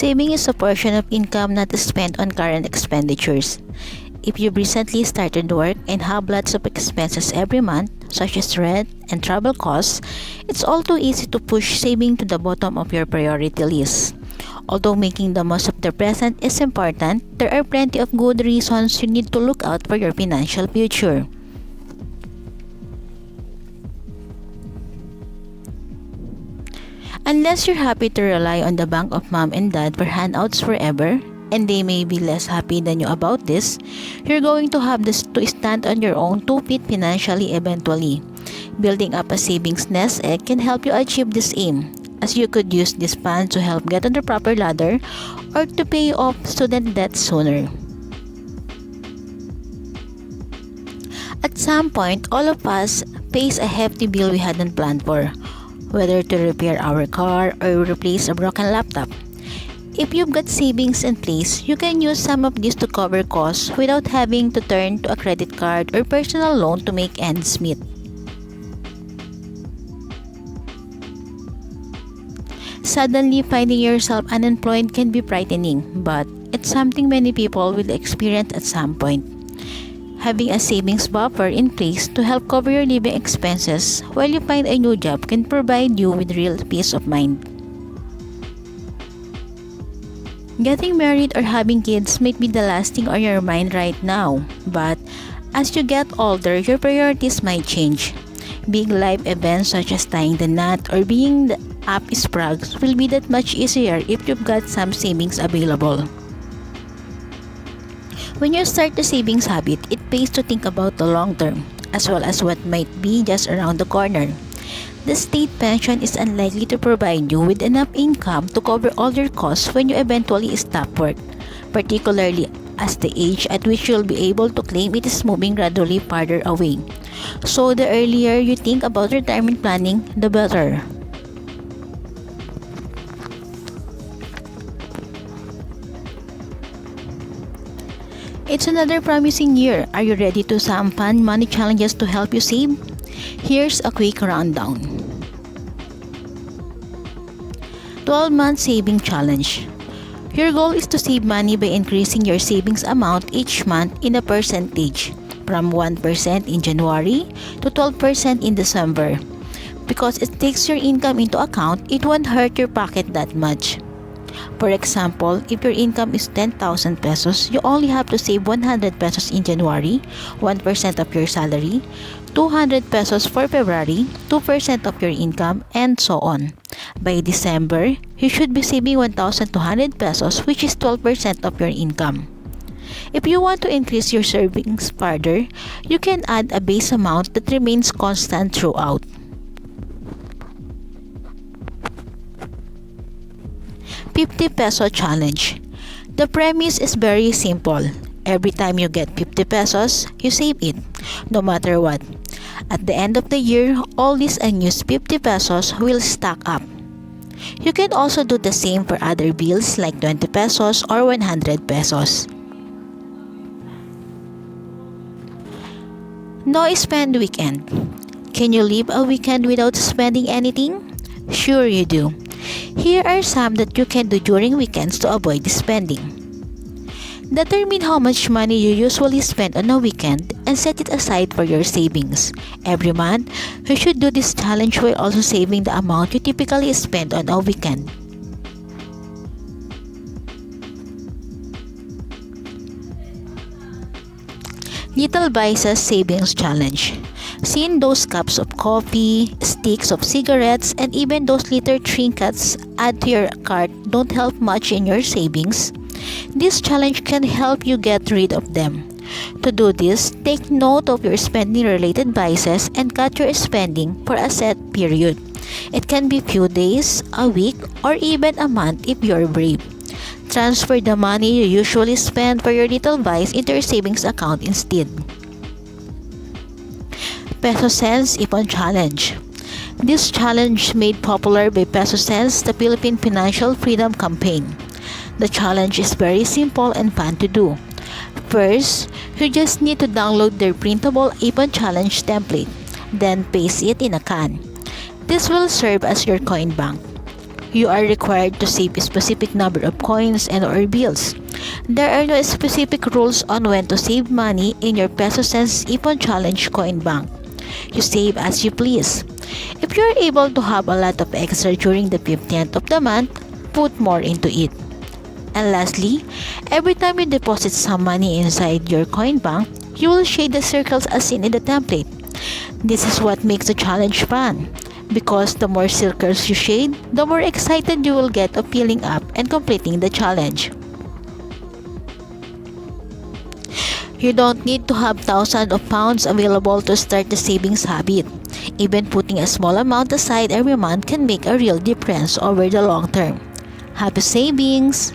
Saving is a portion of income not spent on current expenditures. If you've recently started work and have lots of expenses every month, such as rent and travel costs, it's all too easy to push saving to the bottom of your priority list. Although making the most of the present is important, there are plenty of good reasons you need to look out for your financial future. Unless you're happy to rely on the bank of mom and dad for handouts forever, and they may be less happy than you about this, you're going to have to stand on your own 2 feet financially eventually. Building up a savings nest egg can help you achieve this aim, as you could use this fund to help get on the proper ladder or to pay off student debt sooner. At some point, all of us face a hefty bill we hadn't planned for, whether to repair our car or replace a broken laptop. If you've got savings in place, you can use some of this to cover costs without having to turn to a credit card or personal loan to make ends meet. Suddenly finding yourself unemployed can be frightening, but it's something many people will experience at some point. Having a savings buffer in place to help cover your living expenses while you find a new job can provide you with real peace of mind. Getting married or having kids might be the last thing on your mind right now, but as you get older, your priorities might change. Big life events such as tying the knot or being the up sprugs will be that much easier if you've got some savings available. When you start the savings habit, it pays to think about the long term, as well as what might be just around the corner. The state pension is unlikely to provide you with enough income to cover all your costs when you eventually stop work, particularly as the age at which you'll be able to claim it is moving gradually farther away. So the earlier you think about retirement planning, the better. It's another promising year. Are you ready to some fun money challenges to help you save? Here's a quick rundown. 12-month saving challenge. Your goal is to save money by increasing your savings amount each month in a percentage, from 1% in January to 12% in December. Because it takes your income into account, it won't hurt your pocket that much. For example, if your income is 10,000 pesos, you only have to save 100 pesos in January, 1% of your salary, 200 pesos for February, 2% of your income, and so on. By December, you should be saving 1,200 pesos, which is 12% of your income. If you want to increase your savings further, you can add a base amount that remains constant throughout. 50 peso challenge. The premise is very simple. Every time you get 50 pesos, you save it, no matter what. At the end of the year, all these unused 50 pesos will stack up. You can also do the same for other bills like 20 pesos or 100 pesos. No spend weekend. Can you live a weekend without spending anything? Sure you do. Here are some that you can do during weekends to avoid spending. Determine how much money you usually spend on a weekend and set it aside for your savings. Every month, you should do this challenge while also saving the amount you typically spend on a weekend. Little Vices Savings Challenge. Seeing those cups of coffee, sticks of cigarettes, and even those little trinkets add to your cart don't help much in your savings. This challenge can help you get rid of them. To do this, take note of your spending-related vices and cut your spending for a set period. It can be few days, a week, or even a month if you're brave. Transfer the money you usually spend for your little vice into your savings account instead. Peso Sense Ipon Challenge. This challenge made popular by Peso Sense, the Philippine Financial Freedom Campaign. The challenge is very simple and fun to do. First, you just need to download their printable Ipon Challenge template, then paste it in a can. This will serve as your coin bank. You are required to save a specific number of coins and or bills. There are no specific rules on when to save money in your Peso Sense Ipon Challenge coin bank. You save as you please. If you are able to have a lot of extra during the 15th of the month, put more into it. And lastly, every time you deposit some money inside your coin bank, you will shade the circles as seen in the template. This is what makes the challenge fun, because the more circles you shade, the more excited you will get of filling up and completing the challenge. You don't need to have thousands of pounds available to start the savings habit. Even putting a small amount aside every month can make a real difference over the long term. Happy savings!